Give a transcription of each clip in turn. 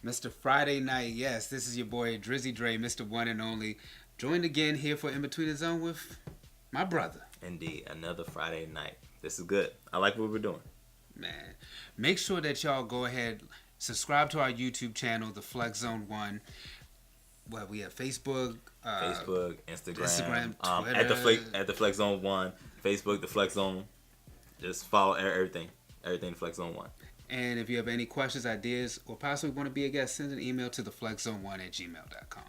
Mr. Friday Night. Yes, this is your boy Drizzy Dre, Mr. One and Only. Joined again here for In Between the Zone with my brother. Indeed, another Friday night. This is good. I like what we're doing. Man, make sure that y'all go ahead, subscribe to our YouTube channel, The Flex Zone 1. Well, we have Facebook, Instagram, Twitter. at the Flex Zone 1, Facebook, the Flex Zone. Just follow everything the Flex Zone 1. And if you have any questions, ideas, or possibly want to be a guest, send an email to theflexzone1@gmail.com.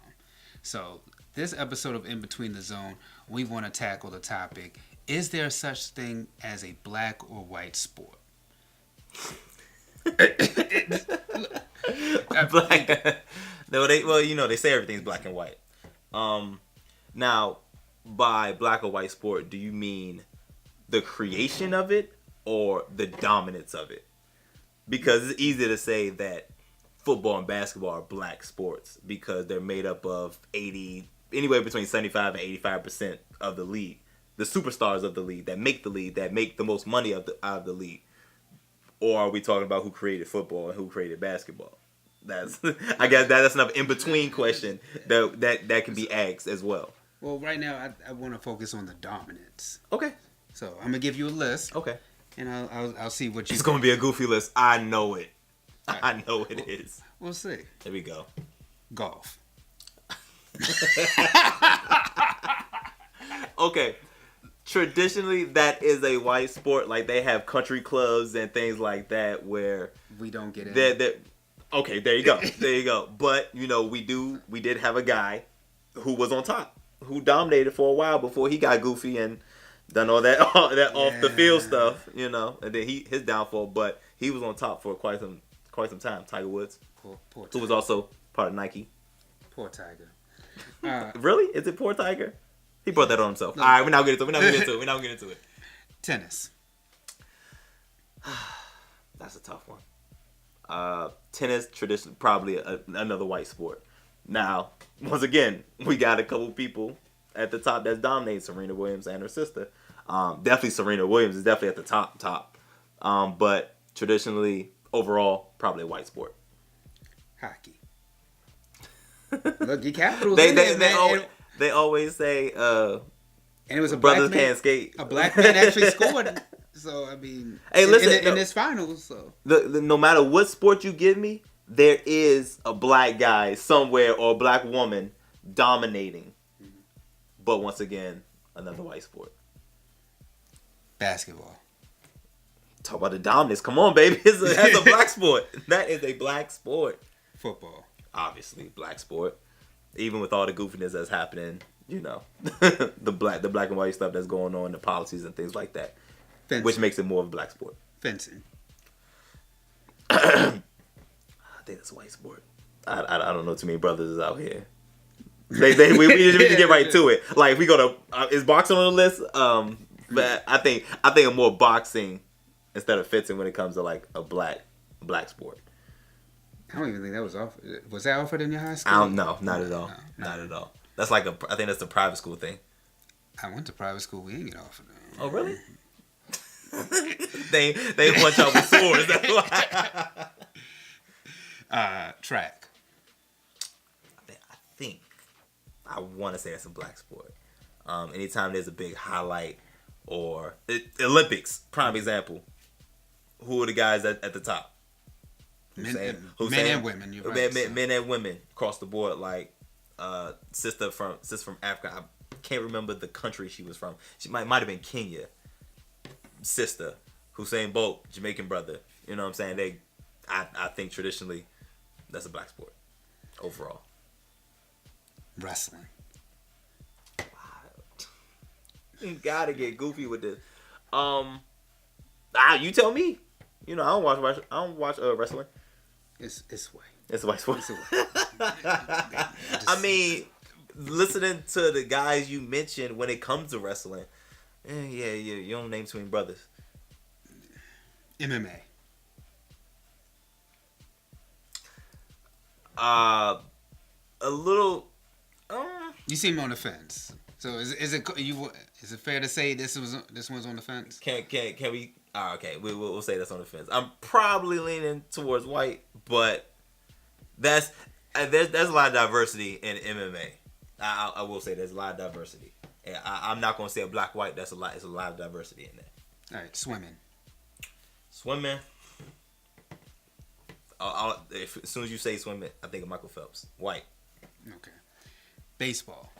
So, this episode of In Between the Zone, we want to tackle the topic, is there such thing as a black or white sport? Black. No, they say everything's black and white. Now, by black or white sport, do you mean the creation of it or the dominance of it? Because it's easy to say that football and basketball are black sports because they're made up of anywhere between 75 and 85% of the league, the superstars of the league that make the most money out of the league. Or are we talking about who created football and who created basketball? That's I guess that's another in between question that can be asked as well. Well, right now I want to focus on the dominance. Okay. So I'm gonna give you a list. Okay. And I'll see what you. It's gonna be a goofy list. I know it. I know it is. We'll see. Here we go. Golf. Okay. Traditionally, that is a white sport. Like they have country clubs and things like that where we don't get it. Okay, there you go. There you go. But we did have a guy who was on top, who dominated for a while before he got goofy and done all that off the field stuff, and then his downfall. But he was on top for quite some time. Tiger Woods, poor Tiger. Who was also part of Nike. Poor Tiger. Really? Is it poor Tiger? He brought that on himself. No. All right, we're not getting into it. Tennis. That's a tough one. Tennis, tradition, probably another white sport. Now, once again, we got a couple people at the top that's dominating, Serena Williams and her sister. Definitely Serena Williams is definitely at the top. But traditionally, overall, probably a white sport. Hockey. Look, your Capitals. They always say, and it was a brothers black man, can't skate. A black man actually scored. So I mean, hey, listen, in this finals. So no matter what sport you give me, there is a black guy somewhere or a black woman dominating. Mm-hmm. But once again, another white sport. Basketball. Talk about the dominance. Come on, baby. That's a black sport. That is a black sport. Football. Obviously, black sport. Even with all the goofiness that's happening, the black and white stuff that's going on, the policies and things like that, fencing. Which makes it more of a black sport. Fencing. I think that's a white sport. I don't know too many brothers out here. We need to get right to it. Like if we go to is boxing on the list? But I think I'm more boxing instead of fencing when it comes to like a black sport. I don't even think that was offered. Was that offered in your high school? I don't know. Not at all. No. Not at all. That's like I think that's a private school thing. I went to private school. We didn't get offered. Oh, really? they punch out with swords. That's why. Track. I want to say that's a black sport. Anytime there's a big highlight or Olympics, prime example. Who are the guys at the top? Men and women. You're right, men and women across the board. Like sister from Africa. I can't remember the country she was from. She might have been Kenya. Sister, Usain Bolt, Jamaican brother. You know what I'm saying? I think traditionally, that's a black sport overall. Wrestling. Wow. You gotta get goofy with this. You tell me. I don't watch wrestling. It's white. It's a white sport. I mean, listening to the guys you mentioned when it comes to wrestling, you don't name too many brothers. MMA. A little. You seem on the fence. So is it fair to say this one's on the fence? Can we? Okay, we'll say that's on the fence. I'm probably leaning towards white, but There's a lot of diversity in MMA. I will say there's a lot of diversity. And I'm not gonna say a black white. That's a lot. There's a lot of diversity in there. All right, swimming. Swimming. As soon as you say swimming, I think of Michael Phelps. White. Okay. Baseball.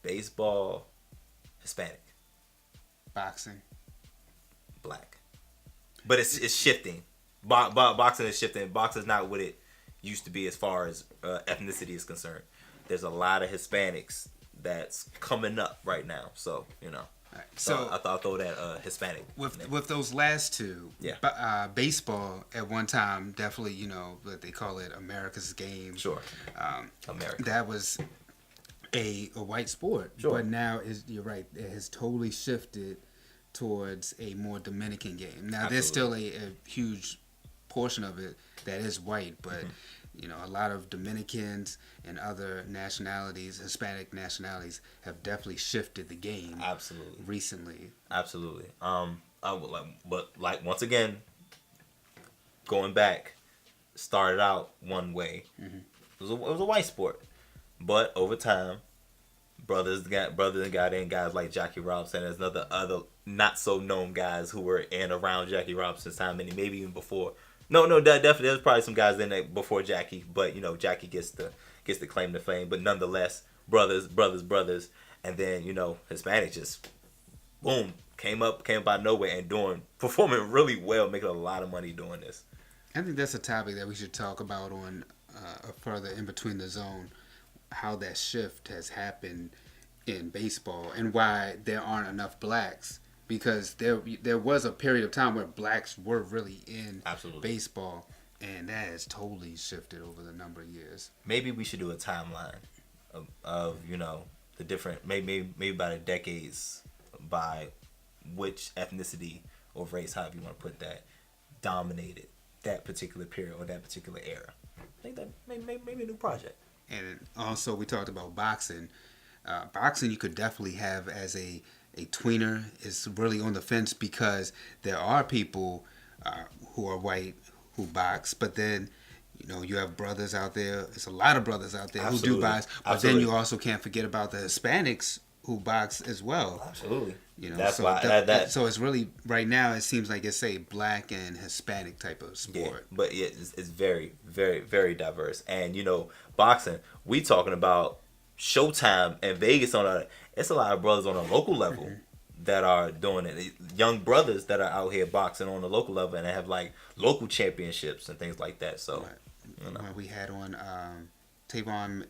Baseball. Hispanic. Boxing. Black. But it's shifting. Boxing is shifting. Boxing is not what it used to be as far as ethnicity is concerned. There's a lot of Hispanics that's coming up right now. So, you know. Right. So I thought I'd throw that Hispanic. With those last two, yeah. Baseball at one time definitely, you know, what they call it, America's game. Sure. America. That was a white sport. Sure. But now you're right, it has totally shifted towards a more Dominican game. Now Absolutely. there's still a huge portion of it that is white, but you know, a lot of Dominicans and other nationalities, Hispanic nationalities, have definitely shifted the game. Absolutely. Recently. Absolutely. I would like once again, going back, started out one way. Mm-hmm. It was a white sport, but over time, brothers got in guys like Jackie Robinson. There's other not so known guys who were in around Jackie Robinson's time, and maybe even before. No, definitely. There's probably some guys in there before Jackie, but you know, Jackie gets the claim to fame. But nonetheless, brothers, and then you know, Hispanic just boom came up out of nowhere and performing really well, making a lot of money doing this. I think that's a topic that we should talk about on further in between the zone, how that shift has happened in baseball and why there aren't enough blacks. Because there was a period of time where blacks were really in Absolutely. baseball, and that has totally shifted over the number of years. Maybe we should do a timeline of you know, the different maybe by the decades, by which ethnicity or race, however you want to put that, dominated that particular period or that particular era. I think that maybe a new project. And also we talked about boxing. Boxing you could definitely have as a tweener. Is really on the fence because there are people who are white who box, but then you know you have brothers out there. There's a lot of brothers out there Absolutely. who do box, but Absolutely. then you also can't forget about the Hispanics who box as well. Absolutely. You know, that's so why so it's really right now. It seems like it's a black and Hispanic type of sport. Yeah, but it's very, very, very diverse. And you know, boxing. We talking about Showtime and Vegas it's a lot of brothers on a local level that are doing it. Young brothers that are out here boxing on the local level and have like local championships and things like that. So, right. You know. When we had on Tavon,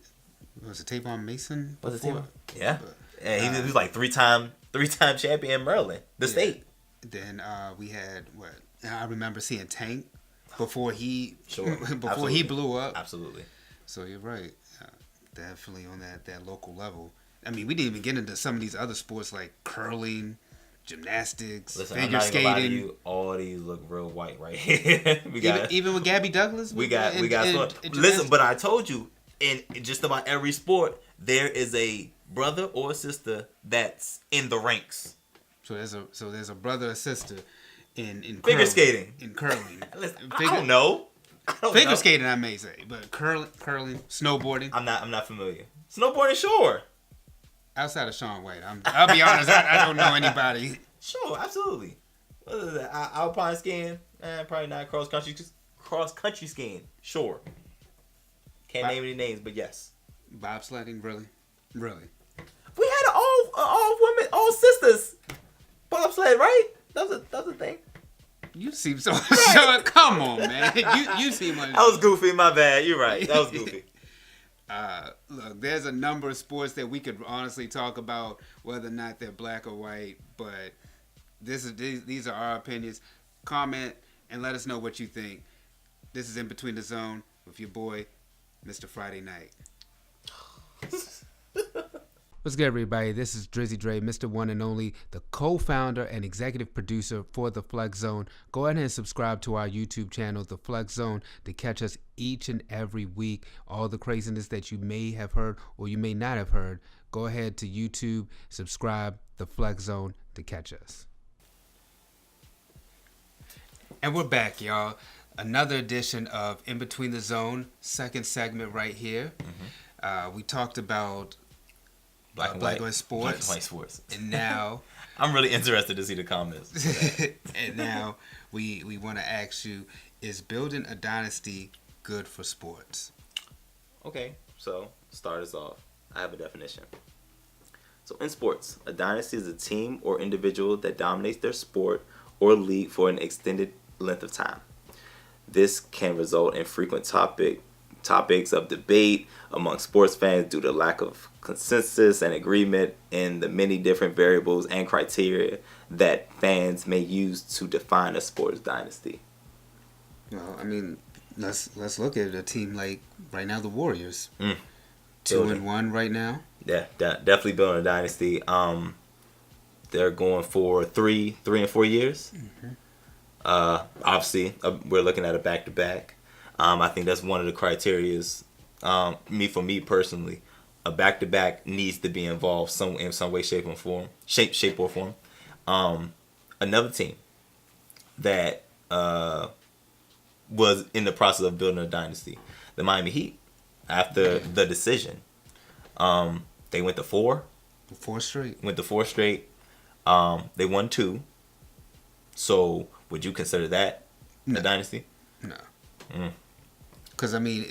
was it Tavon Mason? Was it before? Tavon? Yeah, and he was like three-time champion in Maryland, the state. Then we had I remember seeing Tank before he Sure. he blew up. Absolutely. So you're right. Definitely on that local level. I mean, we didn't even get into some of these other sports like curling, gymnastics, Listen, figure I'm not skating. gonna lie to you, all these look real white right here. Even with Gabby Douglas. We got. Listen, but I told you, in just about every sport, there is a brother or a sister that's in the ranks. So there's a brother or sister in figure skating. In curling. Listen, I don't know. Figure skating, I may say, but curling, snowboarding. I'm not familiar. Snowboarding, sure. Outside of Shaun White, I'll be honest. I don't know anybody. Sure, absolutely. What is that? Alpine skiing? Probably not. Cross country skiing? Sure. Can't name any names, but yes. Bobsledding, really. We had all women, all sisters bobsled, right? That was a thing. You seem so. Come on, man. You seem like. That was goofy. My bad. You're right. That was goofy. Look, there's a number of sports that we could honestly talk about whether or not they're black or white, but these are our opinions. Comment and let us know what you think. This is In Between the Zone with your boy, Mr. Friday Night. What's good, everybody? This is Drizzy Dre, Mr. One and Only, the co-founder and executive producer for The Flex Zone. Go ahead and subscribe to our YouTube channel, The Flex Zone, to catch us each and every week. All the craziness that you may have heard or you may not have heard. Go ahead to YouTube, subscribe, The Flex Zone, to catch us. And we're back, y'all. another edition of In Between the Zone, second segment right here. We talked about black and white sports. And now... I'm really interested to see the comments. And now we want to ask you, is building a dynasty good for sports? Okay, so start us off. I have a definition. So in sports, a dynasty is a team or individual that dominates their sport or league for an extended length of time. This can result in frequent topics of debate among sports fans due to lack of consensus and agreement in the many different variables and criteria that fans may use to define a sports dynasty. Well, I mean, let's look at a team like right now the Warriors. 2-1 right now. Yeah, definitely building a dynasty. They're going for 3 and 4 years. Obviously, we're looking at a back-to-back. I think that's one of the criterias. For me personally, a back-to-back needs to be involved in some way, shape, or form. Another team that was in the process of building a dynasty, the Miami Heat, after the decision. They went to 4. 4 straight. They won 2. So, would you consider that a dynasty? No. Because, I mean,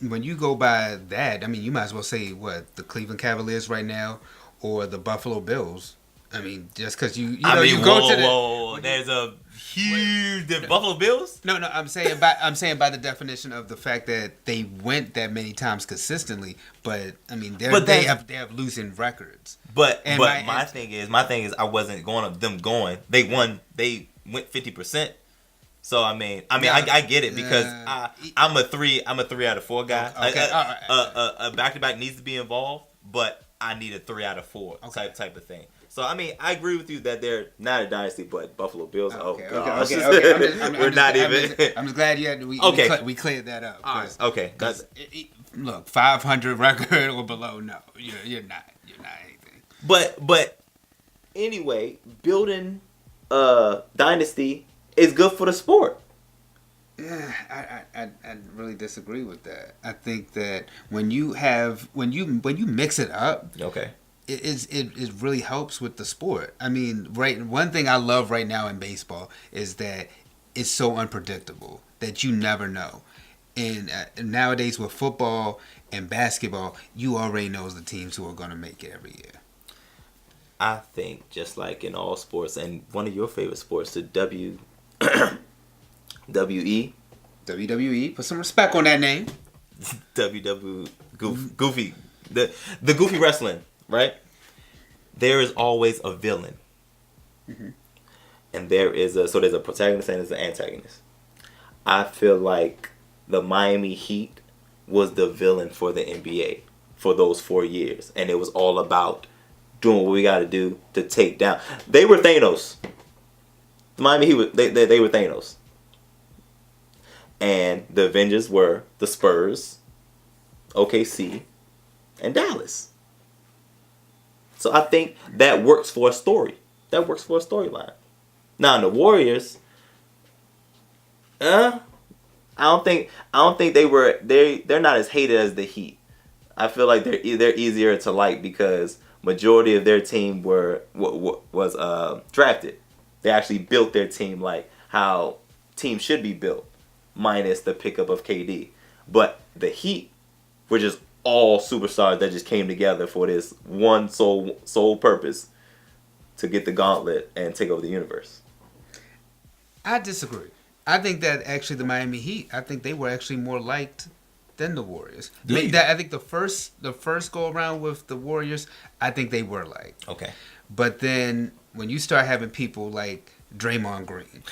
when you go by that, I mean, you might as well say, the Cleveland Cavaliers right now or the Buffalo Bills. I mean, just because you go to the... There's a huge... The Buffalo Bills? No, I'm saying by the definition of the fact that they went that many times consistently, but, I mean, they have losing records. But my thing is, I wasn't them going. They won. They went 50%. So I get it because I'm a 3 out of 4 guy. Okay. A back-to-back needs to be involved, but I need a 3 out of 4 type of thing. So I agree with you that they're not a dynasty, but Buffalo Bills. Okay. We're not even. I'm just glad we cleared that up. Okay. Look, 500 record or below. No, you're not anything. But anyway, building a dynasty is good for the sport. Yeah, I really disagree with that. I think that when you mix it up, okay, it really helps with the sport. I mean, one thing I love right now in baseball is that it's so unpredictable that you never know. And nowadays with football and basketball, you already know the teams who are going to make it every year. I think just like in all sports, and one of your favorite sports, the WWE. Put some respect on that name. Goofy. The goofy wrestling, right? There is always a villain. And there's a protagonist and there's an antagonist. I feel like the Miami Heat was the villain for the NBA for those 4 years. And it was all about doing what we got to do to take down. They were Thanos. The Miami Heat, they were Thanos. And the Avengers were the Spurs, OKC, and Dallas. So I think that works for a story. That works for a storyline. Now in the Warriors, I don't think they're not as hated as the Heat. I feel like they're easier to like because majority of their team was drafted. They actually built their team like how teams should be built, minus the pickup of KD. But the Heat were just all superstars that just came together for this one sole purpose to get the gauntlet and take over the universe. I disagree. I think that actually the Miami Heat, I think they were actually more liked than the Warriors. I think the first go around with the Warriors, I think they were liked. Okay. But then when you start having people like Draymond Green,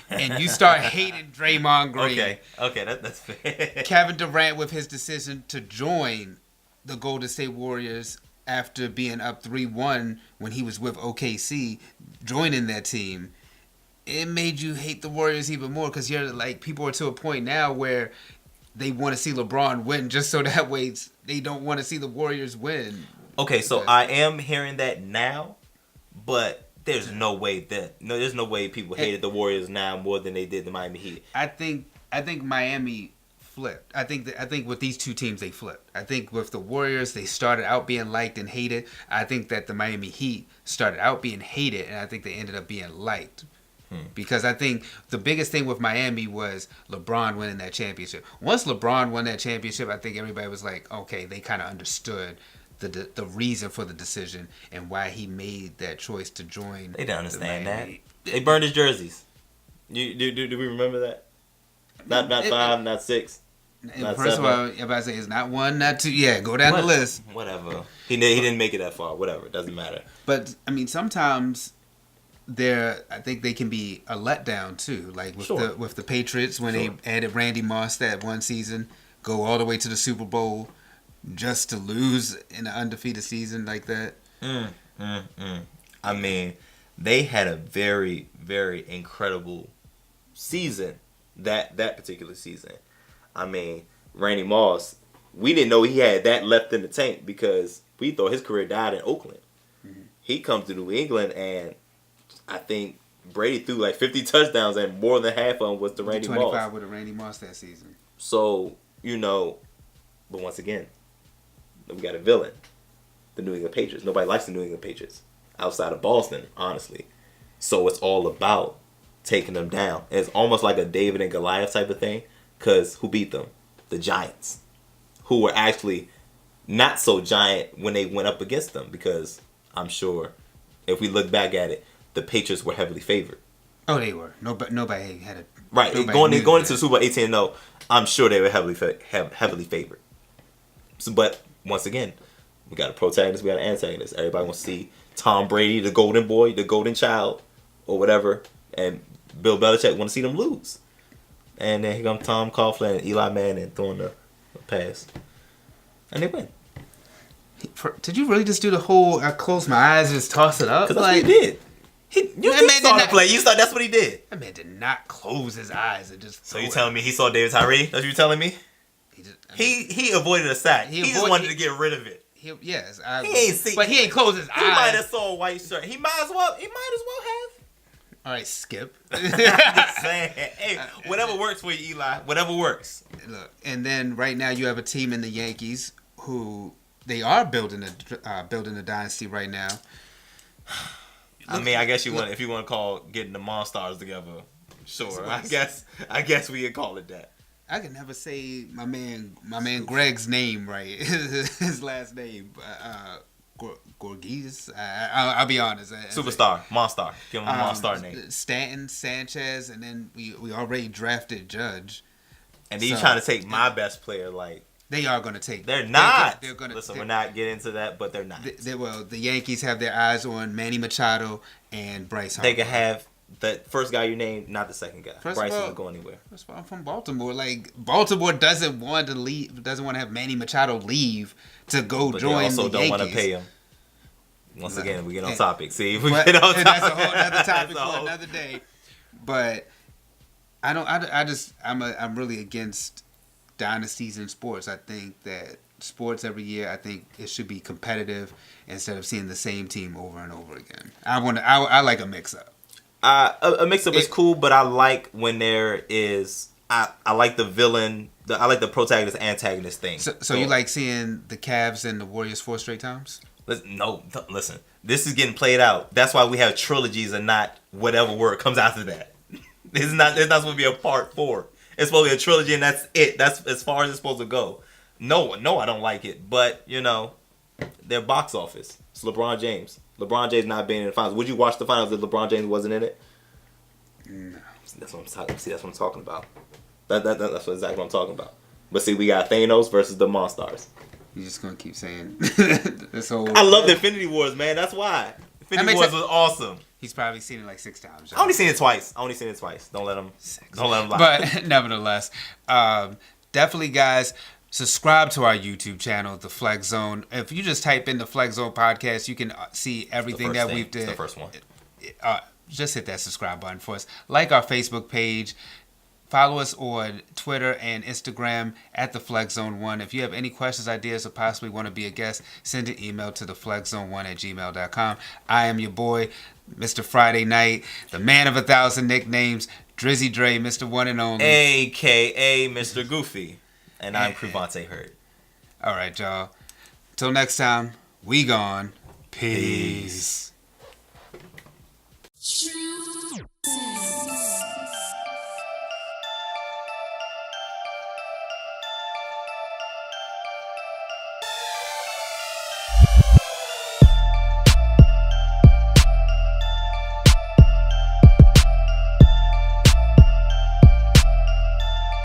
and you start hating Draymond Green. Okay, that's fair. Kevin Durant with his decision to join the Golden State Warriors after being up 3-1 when he was with OKC, joining that team, it made you hate the Warriors even more because you're like, people are to a point now where they want to see LeBron win just so that way they don't want to see the Warriors win. Okay, so I am hearing that now, but there's no way people hated the Warriors now more than they did the Miami Heat. I think Miami flipped. I think with these two teams they flipped. I think with the Warriors they started out being liked and hated. I think that the Miami Heat started out being hated, and I think they ended up being liked. Because I think the biggest thing with Miami was LeBron winning that championship. Once LeBron won that championship, I think everybody was like, okay, they kind of understood the reason for the decision and why he made that choice to join. They didn't understand that. They burned his jerseys. Do we remember that? Not 5, not 6. Not first 7. of all, everybody say it's not 1, not 2. Yeah, go down the list. Whatever. He didn't make it that far. Whatever. It doesn't matter. But I mean, sometimes I think they can be a letdown too. Like with the Patriots when they added Randy Moss that one season, go all the way to the Super Bowl just to lose in an undefeated season like that. I mean, they had a very, very incredible season that particular season. I mean, Randy Moss, we didn't know he had that left in the tank because we thought his career died in Oakland. Mm-hmm. He comes to New England, and I think Brady threw like 50 touchdowns, and more than half of them was to Randy 25 Moss. 25 with a Randy Moss that season. So, but once again, we got a villain, the New England Patriots. Nobody likes the New England Patriots outside of Boston, honestly. So it's all about taking them down. It's almost like a David and Goliath type of thing, because who beat them? The Giants, who were actually not so giant when they went up against them, because I'm sure if we look back at it, the Patriots were heavily favored. Oh, they were. Nobody had a... Right, going into the Super Bowl 18-0, I'm sure they were heavily favored. So, but once again, we got a protagonist, we got an antagonist. Everybody wants to see Tom Brady, the golden boy, the golden child, or whatever, and Bill Belichick want to see them lose. And then here comes Tom Coughlin and Eli Manning throwing the pass. And they win. Did you really just do the whole, I close my eyes and just toss it up? Because that's what he did. You saw the play. That's what he did. That man did not close his eyes and just... So you telling me he saw David Tyree? That's what you telling me? He avoided a sack. He just wanted to get rid of it. Yes. But he ain't closed his eyes. He might have saw a white shirt. He might as well have. All right, Skip. I'm just saying. Hey, whatever works for you, Eli. Whatever works. Look, and then right now you have a team in the Yankees who they are building a dynasty right now. I mean, I guess if you want to call getting the Monstars together, sure. I guess we could call it that. I can never say my man Greg's name right. His last name, Gorgees. I'll be honest. Superstar, Monstar. Give him a Monstar name. Stanton, Sanchez, and then we already drafted Judge. And then you're trying to take my best player, like. They are going to take. They're not. They're going to. Listen, we're not getting into that, but they're not. The Yankees have their eyes on Manny Machado and Bryce Harper. They can have the first guy you named, not the second guy. Bryce isn't going anywhere. First of all, I'm from Baltimore. Like, Baltimore doesn't want to leave. Doesn't want to have Manny Machado leave to go join the Yankees. They also don't want to pay him. Once again, we get on topic. See, if we get on topic. That's a whole other topic for another day. But I'm really against dynasties in sports. I think that sports every year, I think it should be competitive instead of seeing the same team over and over again. I like a mix up. A mix up is cool, but I like when there is. I like the villain. I like the protagonist antagonist thing. So you like seeing the Cavs and the Warriors 4 straight times? Listen. This is getting played out. That's why we have trilogies and not whatever word comes after that. It's not supposed to be a part 4. It's supposed to be a trilogy, and that's it. That's as far as it's supposed to go. No, I don't like it. But, their box office. It's LeBron James. LeBron James not being in the finals. Would you watch the finals if LeBron James wasn't in it? No. That's what I'm talking about. That's exactly what I'm talking about. But see, we got Thanos versus the Monstars. You're just going to keep saying this whole... I love the Infinity Wars, man. That's why. Infinity Wars was awesome. He's probably seen it like 6 times. I only seen it twice. Don't let him lie. But nevertheless, definitely, guys, subscribe to our YouTube channel, The Flex Zone. If you just type in The Flex Zone Podcast, you can see everything that we've did. It's the first one. Just hit that subscribe button for us. Like our Facebook page. Follow us on Twitter and Instagram at TheFlexZone1. If you have any questions, ideas, or possibly want to be a guest, send an email to theflexzone1@gmail.com. I am your boy, Mr. Friday Night, the man of 1,000 nicknames, Drizzy Dre, Mr. One and Only. A.K.A. Mr. Goofy. And I'm Crevonte Hurt. All right, y'all. Till next time, we gone. Peace.